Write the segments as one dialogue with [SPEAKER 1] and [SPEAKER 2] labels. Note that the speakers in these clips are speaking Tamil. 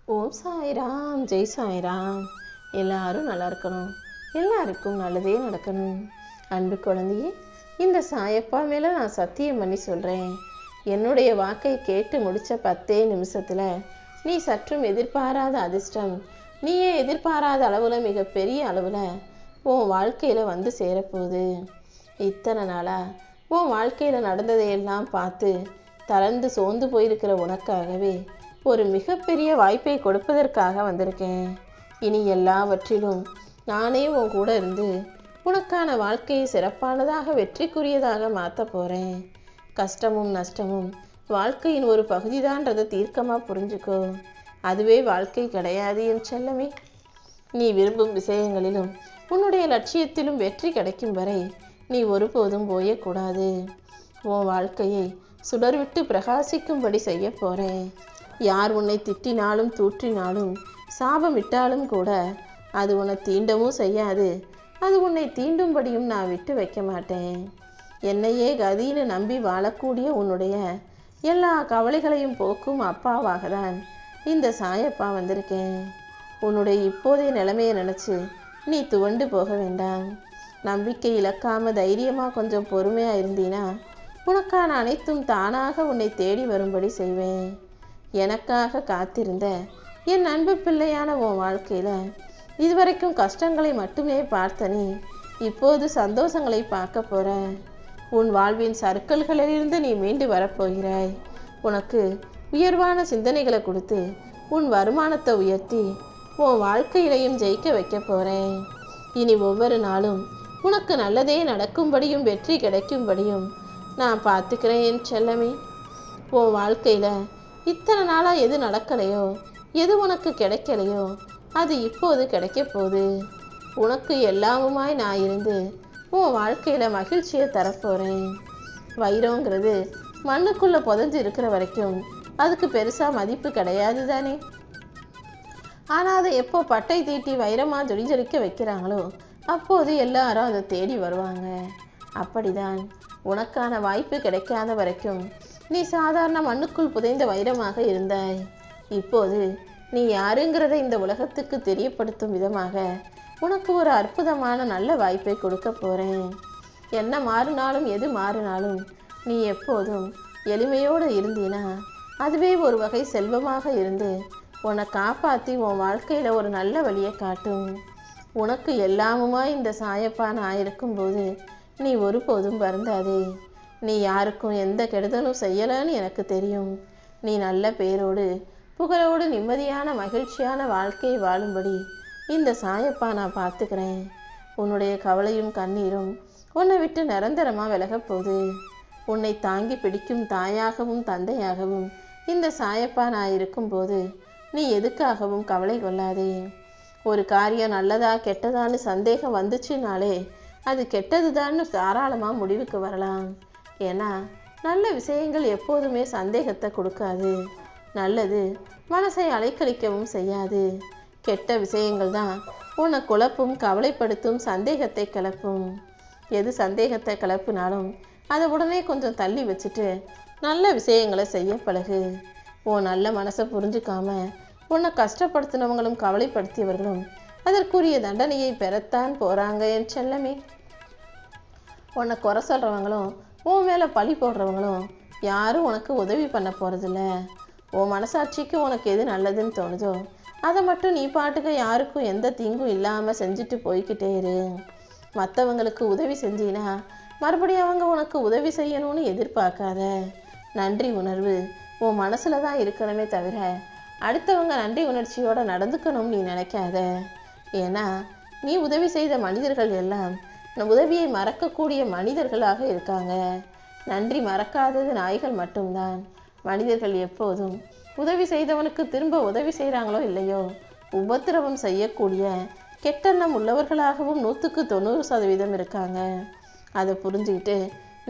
[SPEAKER 1] ஓம் சாய்ராம், ஜெய் சாய்ராம். எல்லாரும் நல்லா இருக்கணும், எல்லாருக்கும் நல்லதே நடக்கணும். அன்பு குழந்தையே, இந்த சாயப்பா மேலே நான் சத்தியம் பண்ணி சொல்கிறேன். என்னுடைய வாக்கை கேட்டு முடித்த 10 நிமிஷத்தில் நீ சற்றும் எதிர்பாராத அதிர்ஷ்டம், நீயே எதிர்பாராத அளவில் மிகப்பெரிய அளவில் உன் வாழ்க்கையில் வந்து சேரப்போகுது. இத்தனை நாளாக உன் வாழ்க்கையில் நடந்ததையெல்லாம் பார்த்து தளர்ந்து சோர்ந்து போயிருக்கிற உனக்காகவே ஒரு மிகப்பெரிய வாய்ப்பை கொடுப்பதற்காக வந்திருக்கேன். இனி எல்லாவற்றிலும் நானே உன் கூட இருந்து உனக்கான வாழ்க்கையை சிறப்பானதாக வெற்றிக்குரியதாக மாற்ற போகிறேன். கஷ்டமும் நஷ்டமும் வாழ்க்கையின் ஒரு பகுதிதான்றதை தீர்க்கமாக புரிஞ்சுக்கோ. அதுவே வாழ்க்கை கிடையாது என் செல்லமே. நீ விரும்பும் விஷயங்களிலும் உன்னுடைய லட்சியத்திலும் வெற்றி கிடைக்கும் வரை நீ ஒருபோதும் போயக்கூடாது. உன் வாழ்க்கையை சுடர்விட்டு பிரகாசிக்கும்படி செய்ய போகிறேன். யார் உன்னை திட்டினாலும் தூற்றினாலும் சாபமிட்டாலும் கூட அது உன்னை தீண்டவும் செய்யாது. அது உன்னை தீண்டும்படியும் நான் விட்டு வைக்க மாட்டேன். என்னையே கதின்னு நம்பி வாழக்கூடிய உன்னுடைய எல்லா கவலைகளையும் போக்கும் அப்பாவாக தான் இந்த சாயப்பா வந்திருக்கேன். உன்னுடைய இப்போதைய நிலைமையை நினச்சி நீ துவண்டு போக வேண்டாம். நம்பிக்கை இழக்காமல் தைரியமாக கொஞ்சம் பொறுமையாக இருந்தீனா உனக்கான அனைத்தும் தானாக உன்னை தேடி வரும்படி செய்வேன். எனக்காக காத்திருந்த என் அன்பு பிள்ளையான உன் வாழ்க்கையில் இதுவரைக்கும் கஷ்டங்களை மட்டுமே பார்த்த நீ இப்போது சந்தோஷங்களை பார்க்க போற. உன் வாழ்வின் சறுக்கல்களிலிருந்து நீ மீண்டு வரப்போகிறாய். உனக்கு உயர்வான சிந்தனைகளை கொடுத்து உன் வருமானத்தை உயர்த்தி உன் வாழ்க்கையிலையும் ஜெயிக்க வைக்க போகிறேன். இனி ஒவ்வொரு நாளும் உனக்கு நல்லதே நடக்கும்படியும் வெற்றி கிடைக்கும்படியும் நான் பார்த்துக்கிறேன் என் செல்லமே. உன் வாழ்க்கையில் இத்தனை நாளாக எது நடக்கலையோ, எது உனக்கு கிடைக்கலையோ அது இப்போது கிடைக்க போகுது. உனக்கு எல்லாமுமாய் நான் இருந்து உன் வாழ்க்கையில் மகிழ்ச்சியை தரப்போகிறேன். வைரங்கிறது மண்ணுக்குள்ளே புதைஞ்சு இருக்கிற வரைக்கும் அதுக்கு பெருசாக மதிப்பு கிடையாது தானே. ஆனால் அதை எப்போ பட்டை தீட்டி வைரமாக ஜொலிஜொலிக்க வைக்கிறாங்களோ அப்போது எல்லாரும் அதை தேடி வருவாங்க. அப்படிதான் உனக்கான வாய்ப்பு கிடைக்காத வரைக்கும் நீ சாதாரண மண்ணுக்குள் புதைந்த வைரமாக இருந்தாய். இப்போது நீ யாருங்கிறத இந்த உலகத்துக்கு தெரியப்படுத்தும் விதமாக உனக்கு ஒரு அற்புதமான நல்ல வாய்ப்பை கொடுக்க போகிறேன். என்ன மாறினாலும் எது மாறினாலும் நீ எப்போதும் எளிமையோடு இருந்தீனா அதுவே ஒரு வகை செல்வமாக இருந்து உன்னை காப்பாற்றி உன் வாழ்க்கையில் ஒரு நல்ல வழியை காட்டும். உனக்கு எல்லாமுமா இந்த சாயப்பா நான் இருக்கும்போது நீ ஒருபோதும் வருந்தாதே. நீ யாருக்கும் எந்த கெடுதலும் செய்யலைன்னு எனக்கு தெரியும். நீ நல்ல பேரோடு புகழோடு நிம்மதியான மகிழ்ச்சியான வாழ்க்கையை வாழும்படி இந்த சாயப்பா நான் பார்த்துக்கிறேன். உன்னுடைய கவலையும் கண்ணீரும் உன்னை விட்டு நிரந்தரமாக விலகப் போகுது. உன்னை தாங்கி பிடிக்கும் தாயாகவும் தந்தையாகவும் இந்த சாயப்பா நான் இருக்கும்போது நீ எதுக்காகவும் கவலை கொள்ளாதே. ஒரு காரியம் நல்லதா கெட்டதான்னு சந்தேகம் வந்துச்சுனாலே அது கெட்டதுதான்னு தாராளமாக முடிவுக்கு வரலாம். ஏன்னா நல்ல விஷயங்கள் எப்போதுமே சந்தேகத்தை கொடுக்காது. நல்லது மனசை அலைக்கழிக்கவும் செய்யாது. கெட்ட விஷயங்கள் தான் உன்னை குழப்பும், கவலைப்படுத்தும், சந்தேகத்தை கிளப்பும். எது சந்தேகத்தை கிளப்பினாலும் அதை உடனே கொஞ்சம் தள்ளி வச்சுட்டு நல்ல விஷயங்களை செய்ய பழகு. உன் நல்ல மனசை புரிஞ்சுக்காம உன்னை கஷ்டப்படுத்தினவங்களும் கவலைப்படுத்தியவர்களும் அதற்குரிய தண்டனையை பெறத்தான் போகிறாங்க என் செல்லமே. உன்னை குறை சொல்கிறவங்களும் உன் மேலே பழி போடுறவங்களும் யாரும் உனக்கு உதவி பண்ண போகிறதில்ல. உன் மனசாட்சிக்கு உனக்கு எது நல்லதுன்னு தோணுதோ அதை மட்டும் நீ பாட்டுக்கு யாருக்கும் எந்த தீங்கும் இல்லாமல் செஞ்சுட்டு போய்கிட்டே இரு. மற்றவங்களுக்கு உதவி செஞ்சினா மறுபடியும் அவங்க உனக்கு உதவி செய்யணும்னு எதிர்பார்க்காத. நன்றி உணர்வு உன் மனசில் தான் இருக்கணுமே தவிர அடுத்தவங்க நன்றி உணர்ச்சியோடு நடந்துக்கணும்னு நீ நினைக்காத. ஏன்னா நீ உதவி செய்த மனிதர்கள் எல்லாம் உதவியை மறக்கக்கூடிய மனிதர்களாக இருக்காங்க. நன்றி மறக்காதது நாய்கள் மட்டும்தான். மனிதர்கள் எப்போதும் உதவி செய்தவனுக்கு திரும்ப உதவி செய்கிறாங்களோ இல்லையோ உபத்திரவம் செய்யக்கூடிய கெட்டெண்ணம் உள்ளவர்களாகவும் 100க்கு 90% இருக்காங்க. அதை புரிஞ்சுக்கிட்டு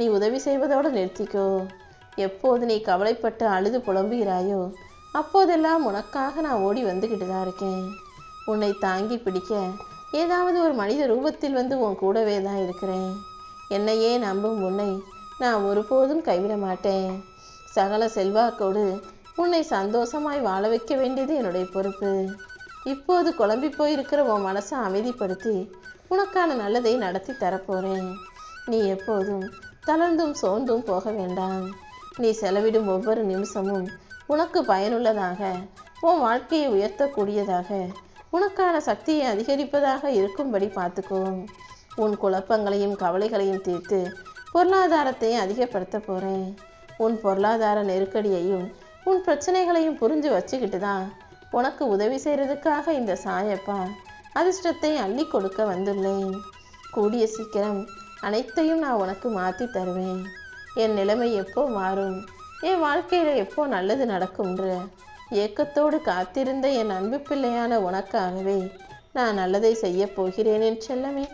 [SPEAKER 1] நீ உதவி செய்வதோடு நிறுத்திக்கோ. எப்போது நீ கவலைப்பட்டு அழுது புலம்புகிறாயோ அப்போதெல்லாம் உனக்காக நான் ஓடி வந்துக்கிட்டு தான் இருக்கேன். உன்னை தாங்கி பிடிக்க ஏதாவது ஒரு மனித ரூபத்தில் வந்து உன் கூடவே தான் இருக்கிறேன். என்னையே நம்பும் உன்னை நான் ஒருபோதும் கைவிட மாட்டேன். சகல செல்வாக்கோடு உன்னை சந்தோஷமாய் வாழ வைக்க வேண்டியது என்னுடைய பொறுப்பு. இப்போது குழம்பி போயிருக்கிற உன் மனசை அமைதிப்படுத்தி உனக்கான நல்லதை நடத்தி தரப்போறேன். நீ எப்போதும் தளர்ந்தும் சோர்ந்தும் போக வேண்டாம். நீ செலவிடும் ஒவ்வொரு நிமிஷமும் உனக்கு பயனுள்ளதாக, உன் வாழ்க்கையை உயர்த்தக்கூடியதாக, உனக்கான சக்தியை அதிகரிப்பதாக இருக்கும்படி பார்த்துக்கோ. உன் குழப்பங்களையும் கவலைகளையும் தீர்த்து பொருளாதாரத்தை அதிகப்படுத்த போகிறேன். உன் பொருளாதார நெருக்கடியையும் உன் பிரச்சனைகளையும் புரிஞ்சு வச்சுக்கிட்டு தான் உனக்கு உதவி செய்கிறதுக்காக இந்த சாயப்பா அதிர்ஷ்டத்தை அள்ளி கொடுக்க வந்துள்ளேன். கூடிய சீக்கிரம் அனைத்தையும் நான் உனக்கு மாற்றி தருவேன். என் நிலைமை எப்போ மாறும், என் வாழ்க்கையில் எப்போ நல்லது நடக்கும்ன்ற ஏக்கத்தோடு காத்திருந்த என் அன்பு பிள்ளையான உனக்காகவே நான் நல்லதை செய்ய போகிறேன் என் செல்லமே.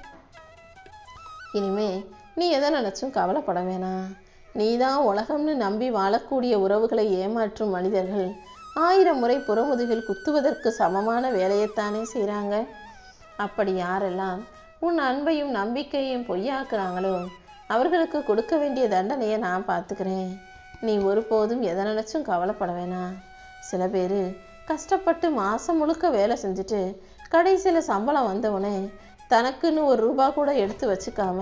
[SPEAKER 1] இனிமே நீ எதை நினச்சும் கவலைப்பட வேணாம். நீதான் உலகம்னு நம்பி வாழக்கூடிய உறவுகளை ஏமாற்றும் மனிதர்கள் 1000 முறை புறமுதுகில் குத்துவதற்கு சமமான வேலையைத்தானே செய்கிறாங்க. அப்படி யாரெல்லாம் உன் அன்பையும் நம்பிக்கையும் பொய்யாக்குறாங்களோ அவர்களுக்கு கொடுக்க வேண்டிய தண்டனையை நான் பார்த்துக்கிறேன். நீ ஒருபோதும் எதை நினச்சும் கவலைப்பட வேணாம். சில பேர் கஷ்டப்பட்டு மாதம் முழுக்க வேலை செஞ்சுட்டு கடைசியில் சம்பளம் வந்தவுடனே தனக்குன்னு ₹1 கூட எடுத்து வச்சுக்காம,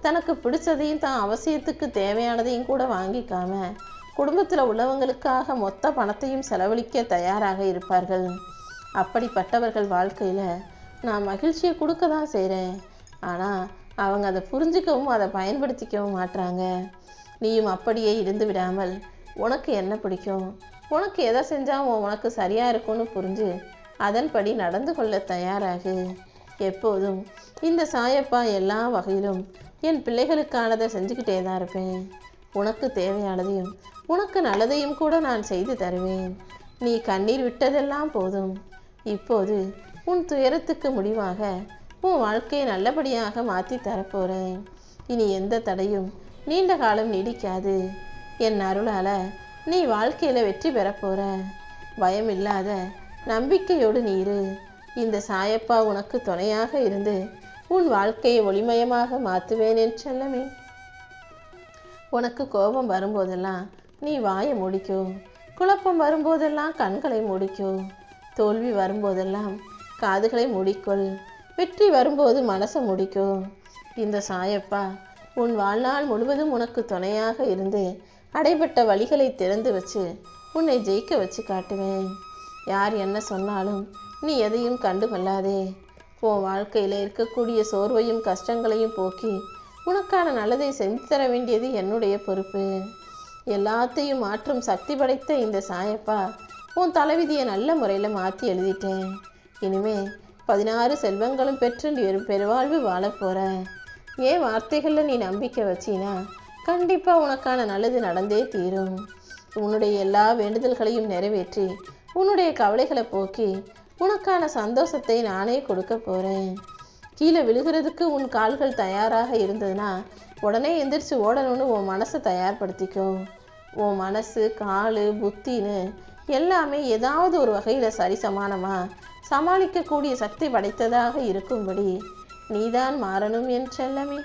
[SPEAKER 1] தனக்கு பிடிச்சதையும் தான் அவசியத்துக்கு தேவையானதையும் கூட வாங்கிக்காம குடும்பத்தில் உள்ளவங்களுக்காக மொத்த பணத்தையும் செலவழிக்க தயாராக இருப்பார்கள். அப்படிப்பட்டவர்கள் வாழ்க்கையில் நான் மகிழ்ச்சியை கொடுக்க தான் செய்கிறேன். ஆனால் அவங்க அதை புரிஞ்சுக்கவும் அதை பயன்படுத்திக்கவும் மாட்டாங்க. நீயும் அப்படியே இருந்து விடாமல் உனக்கு என்ன பிடிக்கும், உனக்கு எதை செஞ்சால் உனக்கு சரியாக இருக்கும்னு புரிஞ்சு அதன்படி நடந்து கொள்ள தயாராகு. எப்போதும் இந்த சாயப்பா எல்லா வகையிலும் என் பிள்ளைகளுக்கானதை செஞ்சுக்கிட்டே தான் இருப்பேன். உனக்கு தேவையானதையும் உனக்கு நல்லதையும் கூட நான் செய்து தருவேன். நீ கண்ணீர் விட்டதெல்லாம் போதும். இப்போது உன் துயரத்துக்கு முடிவாக உன் வாழ்க்கையை நல்லபடியாக மாற்றி தரப்போகிறேன். இனி எந்த தடையும் நீண்ட காலம் நீடிக்காது. என் அருளால் நீ வாழ்க்கையில் வெற்றி பெறப்போகிற. பயம் இல்லாத நம்பிக்கையோடு நீரு. இந்த சாயப்பா உனக்கு துணையாக இருந்து உன் வாழ்க்கையை ஒளிமயமாக மாற்றுவேன் என் செல்லமே. உனக்கு கோபம் வரும்போதெல்லாம் நீ வாயை மூடிக்கோ. குழப்பம் வரும்போதெல்லாம் கண்களை மூடிக்கோ. தோல்வி வரும்போதெல்லாம் காதுகளை மூடிக்கொள். வெற்றி வரும்போது மனசை மூடிக்கோ. இந்த சாயப்பா உன் வாழ்நாள் முழுவதும் உனக்கு துணையாக இருந்து அடைபட்ட வழிகளை திறந்து வச்சு உன்னை ஜெயிக்க வச்சு காட்டுவேன். யார் என்ன சொன்னாலும் நீ எதையும் கண்டு கொள்ளாதே. உன் வாழ்க்கையில் இருக்கக்கூடிய சோர்வையும் கஷ்டங்களையும் போக்கி உனக்கான நல்லதை செஞ்சு தர வேண்டியது என்னுடைய பொறுப்பு. எல்லாத்தையும் மாற்றும் சக்தி படைத்த இந்த சாயப்பா உன் தலைவிதியை நல்ல முறையில் மாற்றி எழுதிட்டேன். இனிமே 16 செல்வங்களும் பெற்று பெருவாழ்வு வாழ போகிற. ஏன் வார்த்தைகளில் நீ நம்பிக்கை வச்சினா கண்டிப்பாக உனக்கான நல்லது நடந்தே தீரும். உன்னுடைய எல்லா வேண்டுதல்களையும் நிறைவேற்றி உன்னுடைய கவலைகளை போக்கி உனக்கான சந்தோஷத்தை நானே கொடுக்க போகிறேன். கீழே விழுகிறதுக்கு உன் கால்கள் தயாராக இருந்ததுன்னா உடனே எந்திரிச்சு ஓடணும்னு உன் மனசை தயார்படுத்திக்கோ. உன் மனசு கால் புத்தின்னு எல்லாமே ஏதாவது ஒரு வகையில் சரிசமானமாக சமாளிக்கக்கூடிய சக்தி படைத்ததாக இருக்கும்படி நீதான் மாறணும் என் செல்லமே.